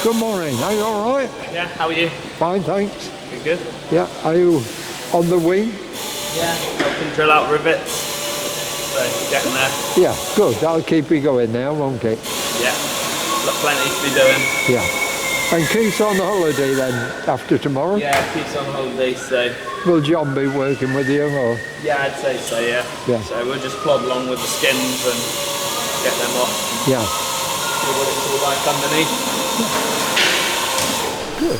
Good morning. Are you all right? Yeah, how are you? Fine, thanks. You good? Yeah. Are you on the wing? Yeah. Helping drill out rivets. So, getting there. Yeah, good. That'll keep you going now, won't it? Yeah. Got plenty to be doing. Yeah. And Keith's on holiday then after tomorrow? Yeah, Keith's on holiday, so... Will John be working with you or? Yeah, I'd say so, yeah. Yeah. So we'll just plod along with the skins and get them off. Yeah. See what it's all like underneath. Good.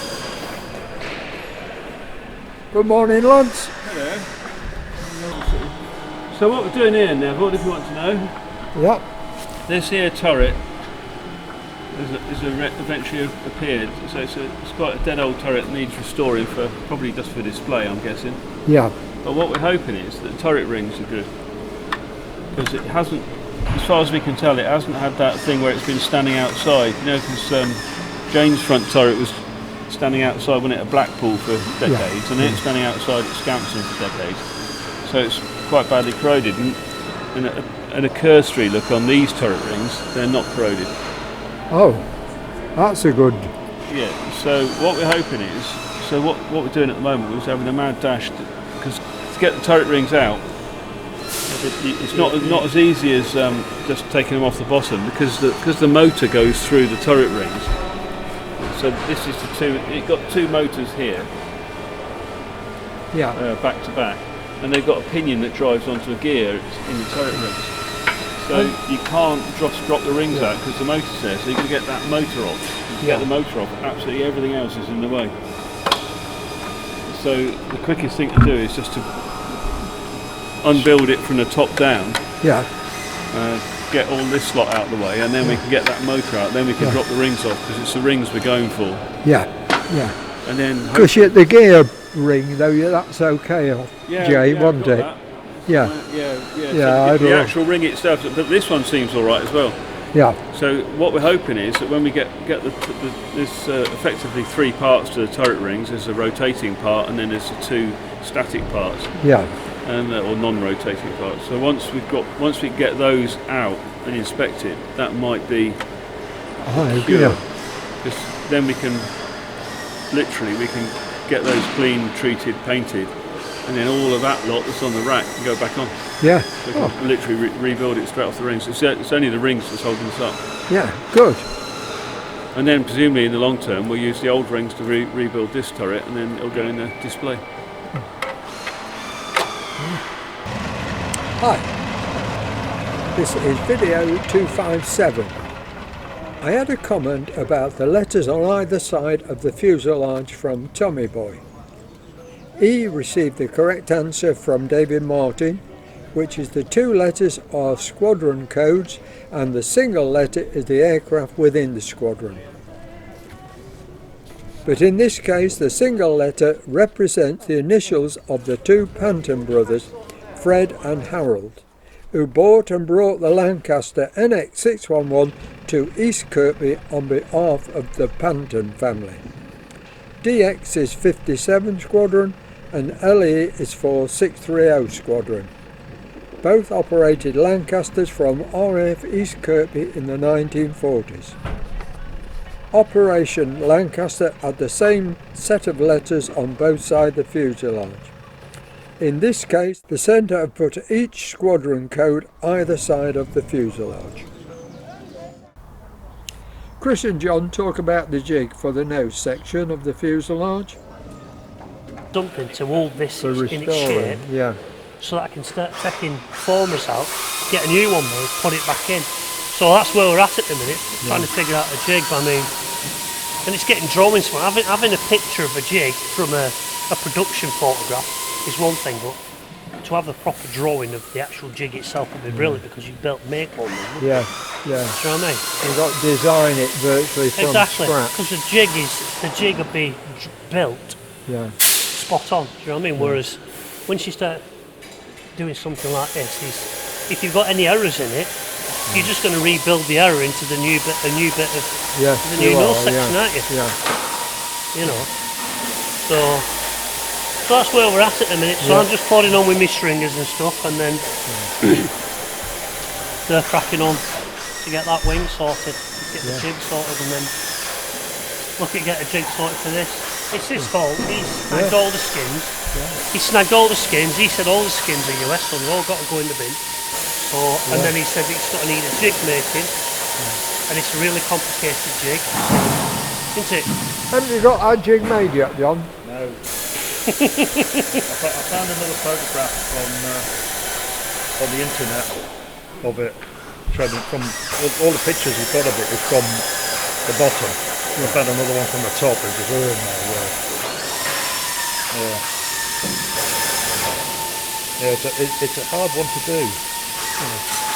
Good morning, lads. Hello. So what we're doing here now, what if you want to know? Yeah. This here turret eventually appeared, so it's quite a dead old turret that needs restoring for probably just for display, I'm guessing. Yeah. But what we're hoping is that the turret rings are good, because it hasn't, as far as we can tell, it hasn't had that thing where it's been standing outside. You know, because Jane's front turret was standing outside when it at Blackpool for decades, and it's standing outside at Scampson for decades. So it's quite badly corroded, and a cursory look on these turret rings, they're not corroded. Oh, that's a good. Yeah. So what we're hoping is, what we're doing at the moment is having a mad dash because to get the turret rings out, it's not as easy as just taking them off the bottom because the motor goes through the turret rings. So this is the two. It's got two motors here. Yeah. Back to back, and they've got a pinion that drives onto a gear in the turret rings. So you can't just drop the rings out because the motor's there. So you can get that motor off. You can get the motor off. Absolutely everything else is in the way. So the quickest thing to do is just to unbuild it from the top down. Yeah. Get all this slot out of the way, and then we can get that motor out. Then we can drop the rings off because it's the rings we're going for. Yeah. Yeah. And then because the gear ring though, that's okay off Jay, wasn't it? That. Yeah. So the actual ring itself, but this one seems all right as well. Yeah. So what we're hoping is that when we get this effectively three parts to the turret rings, there's a rotating part and then there's the two static parts. Yeah. And or non-rotating parts. So once we get those out and inspected, that might be cure. Because then we can get those clean, treated, painted. And then all of that lot that's on the rack can go back on. Yeah. So we can literally rebuild it straight off the rings. It's only the rings that's holding us up. Yeah, good. And then presumably in the long term we'll use the old rings to rebuild this turret and then it'll go in the display. Hi. This is video 257. I had a comment about the letters on either side of the fuselage from Tommy Boy. He received the correct answer from David Martin, which is the two letters are squadron codes and the single letter is the aircraft within the squadron. But in this case the single letter represents the initials of the two Panton brothers, Fred and Harold, who bought and brought the Lancaster NX611 to East Kirkby on behalf of the Panton family. DX is 57 Squadron and LE is for 630 Squadron. Both operated Lancasters from RAF East Kirkby in the 1940s. Operation Lancaster had the same set of letters on both sides of the fuselage. In this case, the centre have put each squadron code either side of the fuselage. Chris and John talk about the jig for the nose section of the fuselage. Dumping to hold this in its shape, so that I can start taking formers out, get a new one made, put it back in. So that's where we're at the minute, trying to figure out a jig. I mean, and it's getting drawings from having a picture of a jig from a production photograph is one thing, but to have a proper drawing of the actual jig itself would be brilliant because you make one. Yeah. Do you know what I mean? You've got to design it virtually from scratch. Because the jig will be built. Yeah. Spot on, do you know what I mean? Whereas once you start doing something like this, if you've got any errors in it, you're just going to rebuild the error into the new bit of the new null section, aren't you? Yeah. You know. So that's where we're at the minute. So I'm just plodding on with my stringers and stuff, and then they're cracking on to get that wing sorted, get the jig sorted, and then look at get a jig sorted for this. It's his fault. He snagged all the skins. He snagged all the skins. He said all the skins are US, so they've all got to go in the bin. So, and then he said it's going to need a jig making, and it's a really complicated jig, isn't it? Haven't you got our jig made yet, John? No. I found another photograph on the internet of it, showing from all the pictures we've got of it is from the bottom. I found another one from the top. It's just, oh my word. Yeah, it's a hard one to do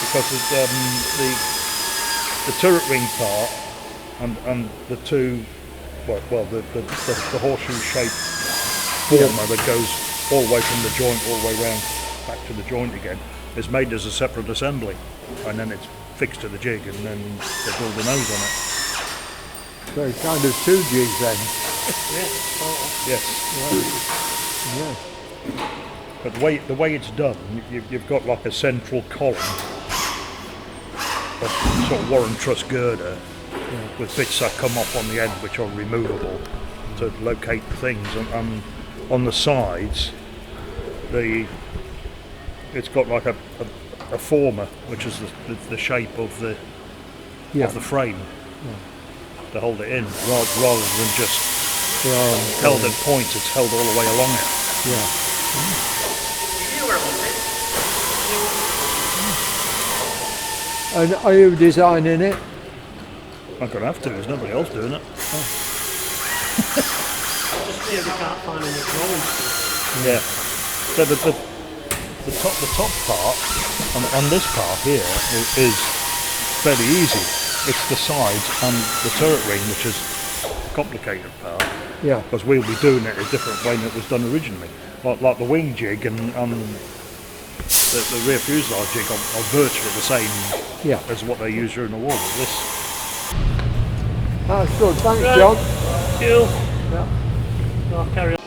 because the turret ring part and the two, the horseshoe shaped former that goes all the way from the joint all the way round back to the joint again is made as a separate assembly, and then it's fixed to the jig, and then they build the nose on it. So kind of two jigs then. Yes. Yeah. But the way it's done, you've got like a central column of sort of Warren Truss girder with bits that come off on the end which are removable to locate things, and on the sides it's got like a former which is the shape of the frame to hold it in, rather than just held at points. It's held all the way along it. And are you designing it? I'm going to have to, there's nobody else doing it. Just fear we can't find any drawings. Yeah. So the top part and this part here is fairly easy. It's the sides and the turret ring which is the complicated part. Yeah. Because we'll be doing it a different way than it was done originally. Like the wing jig and the rear fuselage jig are virtually the same as what they use during the war. But this. That's good. Thanks, John. Cool. Yeah. I'll carry on.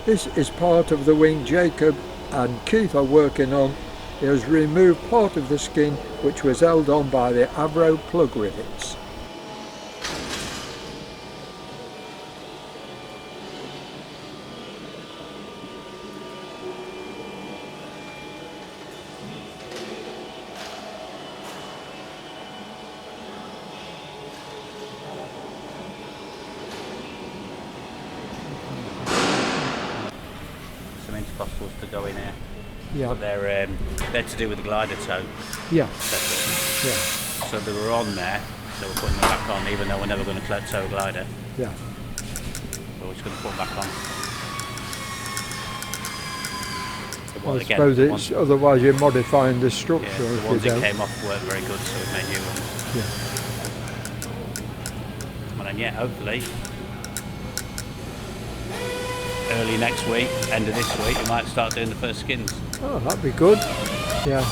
This is part of the wing Jacob and Keith are working on. He has removed part of the skin which was held on by the Avro plug rivets. Fossils to go in here. Yeah. But they're to do with the glider toe. Yeah. Yeah. So they were on there, so we're putting them back on, even though we're never going to tow a glider. Yeah. So we're just going to put them back on. Well, I suppose it's otherwise you're modifying the structure. Yeah, the ones that came off weren't very good, so we made new ones. Yeah. And then hopefully early next week, end of this week, we might start doing the first skins. Oh, that'd be good. Yeah.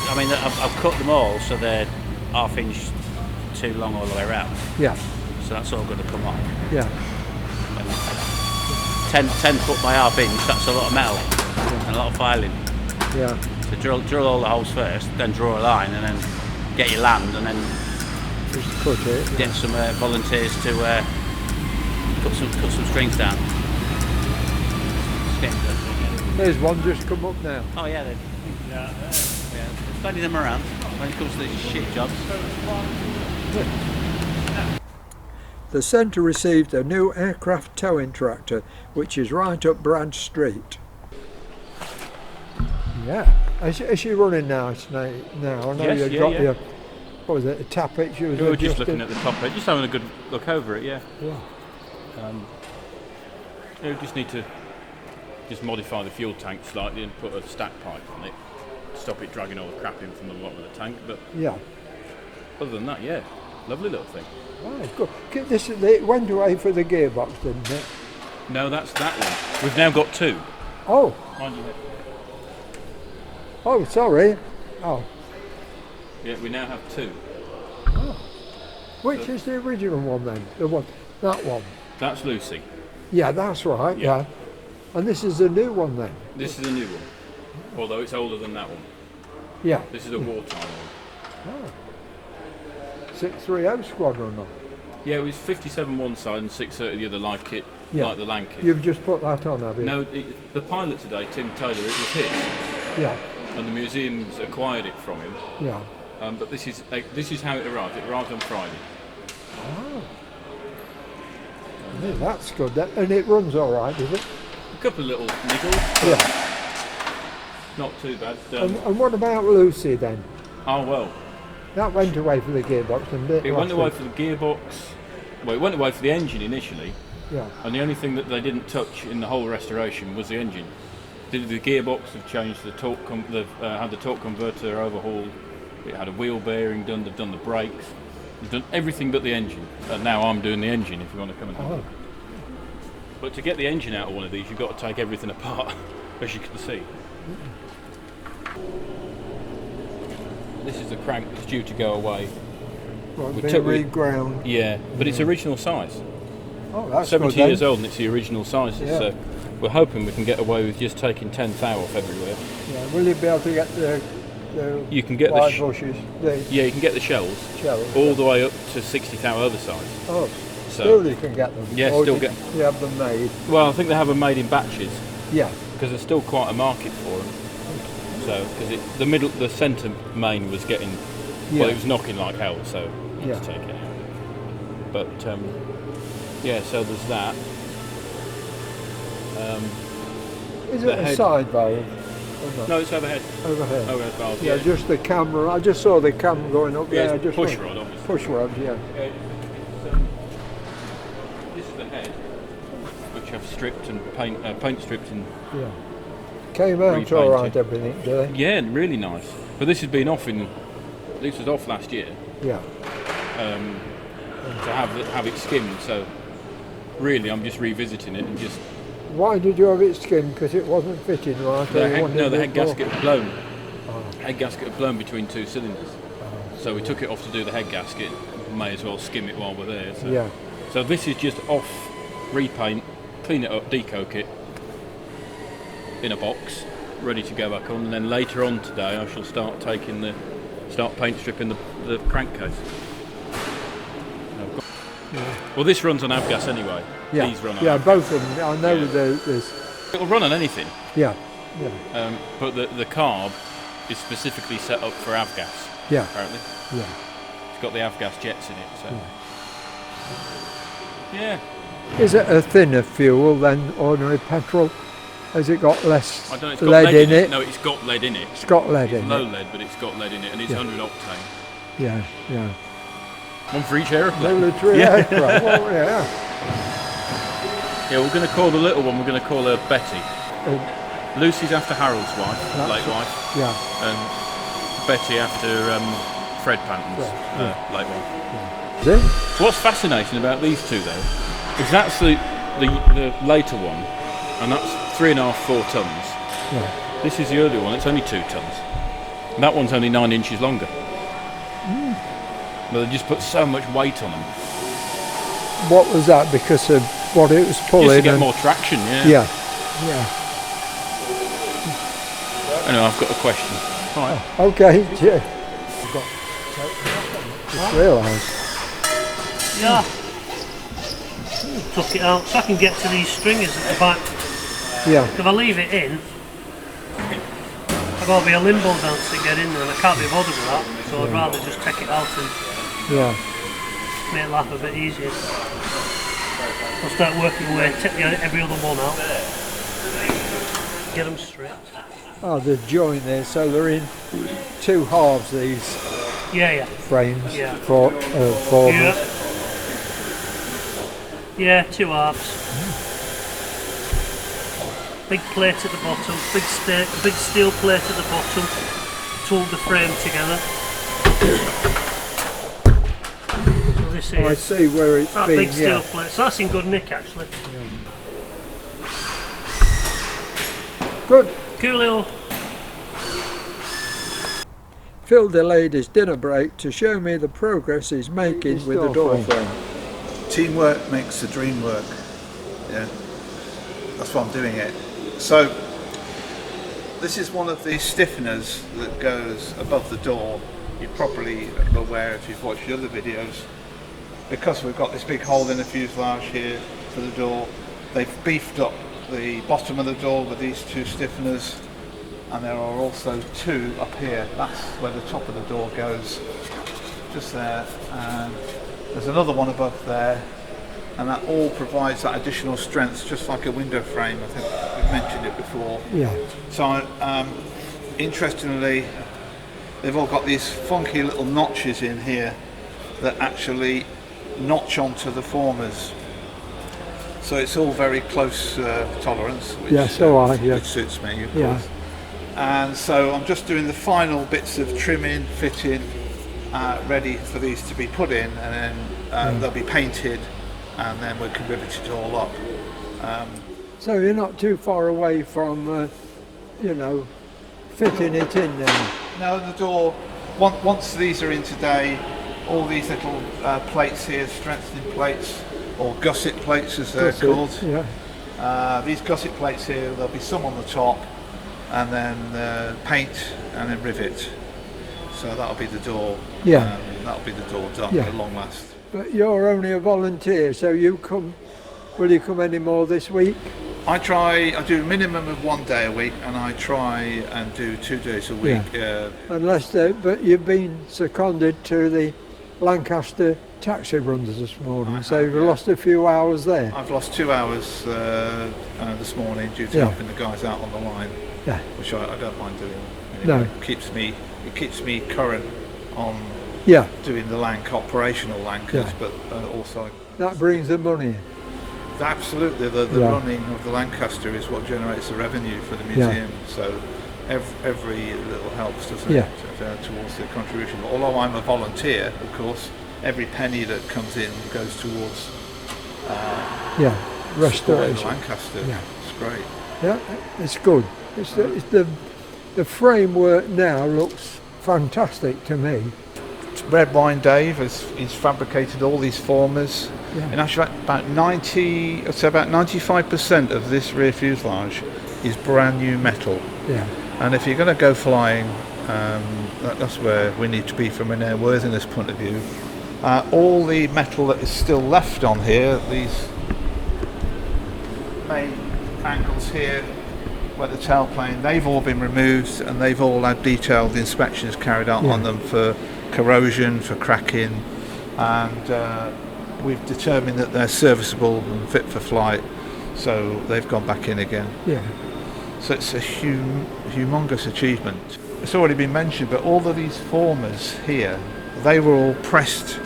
I mean, I've cut them all so they're ½ inch too long all the way around. Yeah. So that's all going to come off. Yeah. And 10 foot by ½ inch, that's a lot of metal and a lot of filing. Yeah. So drill all the holes first, then draw a line, and then get your land, and then just cut it. Get some volunteers to cut some strings down. There's one just come up now. Oh yeah, there's plenty of them around when it comes to these shit jobs. The centre received a new aircraft towing tractor, which is right up Brad Street. Yeah, is she running nice now? I know yes, you've got your, what was it, a tappet? We were just looking at the top edge, just having a good look over it, yeah. We just need to modify the fuel tank slightly and put a stack pipe on it, stop it dragging all the crap in from the bottom of the tank. But other than that, yeah, lovely little thing. Right, good. It went away for the gearbox, didn't it? No, that's that one. We've now got two. Oh. Mind your head. Oh, sorry. Oh. Yeah, we now have two. Oh. Which is the original one then? The one, that one. That's Lucy. Yeah, that's right. Yeah. And this is the new one then. This is a new one, although it's older than that one. Yeah. This is a wartime one. Oh. 630 squadron on. Yeah, it was 57 one side and 630 the other, like it, Yeah. like the Lancaster. You've just put that on, have you? No, the pilot today, Tim Taylor, it was his, Yeah, and the museum's acquired it from him. yeah. But this is how it arrived. It arrived on Friday. Oh. Yeah, that's good. And it runs all right, is it? A couple of little niggles. Yeah. Not too bad. And what about Lucy then? Oh well. That went away for the gearbox, and It went away for the gearbox. Well, it went away for the engine initially, Yeah. and the only thing that they didn't touch in the whole restoration was the engine. The gearbox have changed. The torque. They've had the torque converter overhauled. It had a wheel bearing done. They've done the brakes. They've done everything but the engine. And now I'm doing the engine. If you want to come and have a look. But to get the engine out of one of these, you've got to take everything apart, as you can see. This is the crank that's due to go away. Well, We being took- reground. Yeah, but it's original size. Oh, that's 70 good years then. old and it's the original sizes, Yeah. so we're hoping we can get away with just taking 10 thou off everywhere. Yeah. Will you be able to get the You can get the wide bushes, the yeah, you can get the shells shells? all the way up to 60 thou oversize. Oh, So still you can get them. Yeah, Or still you get- You have them made. well, I think they have them made in batches Yeah. because there's still quite a market for them. So because the centre main was getting Yeah. well, it was knocking like hell, so you Yeah. had to take it out. But yeah, so there's that. Is the it a head- side valve? Or not? No, it's overhead. Overhead. Overhead valve. Yeah, just the camera. I just saw the cam going up Yeah, there. it's Just push went- rod, obviously. Push rod, yeah. This is the head, which I've stripped and paint stripped and Yeah. Came out Repainted. all right, everything, did they? yeah, really nice. But this has been off this was off last year Yeah. to have it skimmed. So really, I'm just revisiting it and just Why did you have it skimmed? Because it wasn't fitting right? or the you head, wanted no, the it head more? gasket had blown. Oh. Head gasket had blown between two cylinders. So we took it off to do the head gasket. May as well skim it while we're there. So. Yeah. So this is just off, repaint, clean it up, decoke it in a box, ready to go back on. And then later on today, I shall start paint stripping the crankcase. Well, this runs on avgas anyway. Yeah. These run on. Yeah, avgas. both of them. I know Yeah. there's. It'll run on anything, Yeah. Yeah. but the carb is specifically set up for avgas. Yeah. Apparently, Yeah. it's got the avgas jets in it. So. Yeah. Is it a thinner fuel than ordinary petrol? Has it got less I don't know. It's got lead in it? No, it's got lead in it. It's got lead It's in low it. lead, but it's got lead in it, and it's Yeah. 100 octane. Yeah. Yeah. One for each aeroplane. Military Yeah. aircraft. Well, yeah. Yeah, we're going to call the little one. We're going to call her Betty. Uh, Lucy's after Harold's wife, That's late it. wife, Yeah. and Betty after Fred Panton's late wife. Is it? So what's fascinating about these two though is that's the later one, and that's 3.5, 4 tons. Yeah. This is the earlier one. It's only 2 tons. And that one's only 9 inches longer. But they just put so much weight on them. What was that? Because of what it was pulling? Just to get and- more traction. Yeah. Yeah. Yeah. Anyway, I've got a question. Right. Okay. Yeah. Just realised. Yeah. Took it out so I can get to these stringers at the back. Yeah. If I leave it in, I've got to be a limbo dance to get in there, and I can't be bothered with that. So I'd rather just take it out and Yeah. make life a bit easier. I'll start working away, take every other one out, get them straight. Oh, the joint there. So they're in 2 halves. These Yeah. frames Yeah. for Yeah. Yeah, 2 halves. Big plate at the bottom, big steel plate at the bottom to hold the frame together. So this I is see where it's that been. big steel Yeah. plate. So that's in good nick actually. Good. Coolio. Phil delayed his dinner break to show me the progress he's making with the door frame. Teamwork makes the dream work. Yeah, that's why I'm doing it. So this is one of the stiffeners that goes above the door you're probably aware if you've watched the other videos, because we've got this big hole in the fuselage here for the door, they've beefed up the bottom of the door with these two stiffeners, and there are also two up here. That's where the top of the door goes, just there, and there's another one above there, and that all provides that additional strength, just like a window frame. I think we've mentioned it before. Yeah. So interestingly, they've all got these funky little notches in here that actually notch onto the formers. So it's all very close tolerance, which, which suits me, of course. And so I'm just doing the final bits of trimming, fitting, ready for these to be put in, and then they'll be painted, and then we can rivet it all up. So you're not too far away from, fitting it in then? No, the door, once these are in today, all these little plates here, strengthening plates, or gusset plates as they're called. Yeah. These gusset plates here, there'll be some on the top, and then paint, and then rivet. So that'll be the door. Yeah. That'll be the door done at long last. But you're only a volunteer, so will you come any more this week? I do a minimum of 1 day a week, and I try and do 2 days a week. But you've been seconded to the Lancaster taxi runs this morning, so you've lost a few hours there. I've lost 2 hours this morning due to helping the guys out on the line, which I don't mind doing. No. It keeps me current on doing the operational Lancas, but also that brings the money in. Absolutely, the running of the Lancaster is what generates the revenue for the museum. So every little helps, doesn't it, towards the contribution. Although I'm a volunteer, of course, every penny that comes in goes towards restoration. Lancaster. Yeah, it's great. Yeah, it's good. It's the framework now looks fantastic to me. Red Wine Dave he's fabricated all these formers. In actual fact, about 95% of this rear fuselage is brand new metal. Yeah. And if you're going to go flying, that's where we need to be from an airworthiness point of view. All the metal that is still left on here, these main angles here, where the tailplane, they've all been removed, and they've all had detailed inspections carried out on them for corrosion, for cracking, and we've determined that they're serviceable and fit for flight, so they've gone back in again. Yeah. So it's a humongous achievement. It's already been mentioned, but all of these formers here, they were all pressed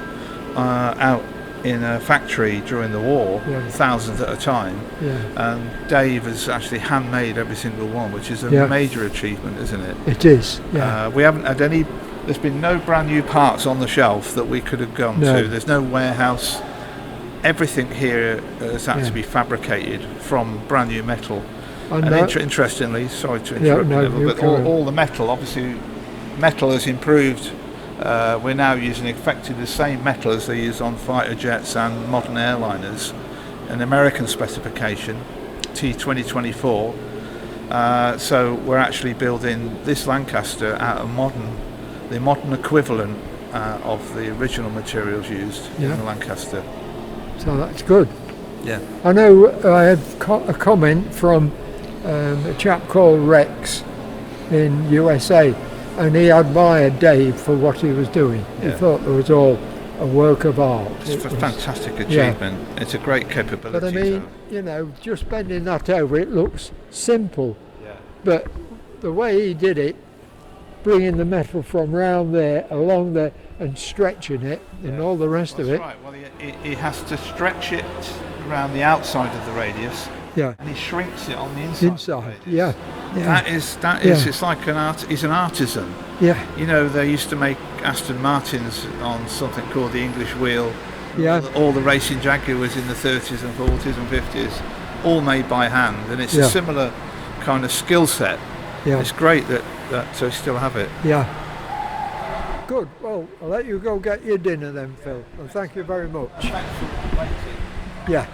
out in a factory during the war, thousands at a time, and Dave has actually handmade every single one, which is a major achievement, isn't it? It is. We haven't had any. There's been no brand new parts on the shelf that we could have gone to. There's no warehouse. Everything here has had to be fabricated from brand new metal. And interestingly, sorry to interrupt you, but all the metal, obviously, metal has improved. We're now using effectively the same metal as they use on fighter jets and modern airliners, an American specification, T2024. So we're actually building this Lancaster out of the modern equivalent of the original materials used in the Lancaster. So that's good. Yeah. I know I had a comment from a chap called Rex in USA, and he admired Dave for what he was doing. He thought it was all a work of art. It's a fantastic achievement. It's a great capability. But I mean, just bending that over, it looks simple. Yeah. But the way he did it, bringing the metal from round there, along there, and stretching it, and all the rest of it. Right. Well, he has to stretch it around the outside of the radius. Yeah. And he shrinks it on the inside. Yeah. That is. It's like he's an artisan. Yeah. They used to make Aston Martins on something called the English wheel. Yeah. All the racing Jaguars in the 30s and 40s and 50s, all made by hand, and it's a similar kind of skill set. Yeah. It's great that we still have it. Yeah. Good. Well, I'll let you go get your dinner then, Phil. And thank you very much. Thanks for waiting. Yeah.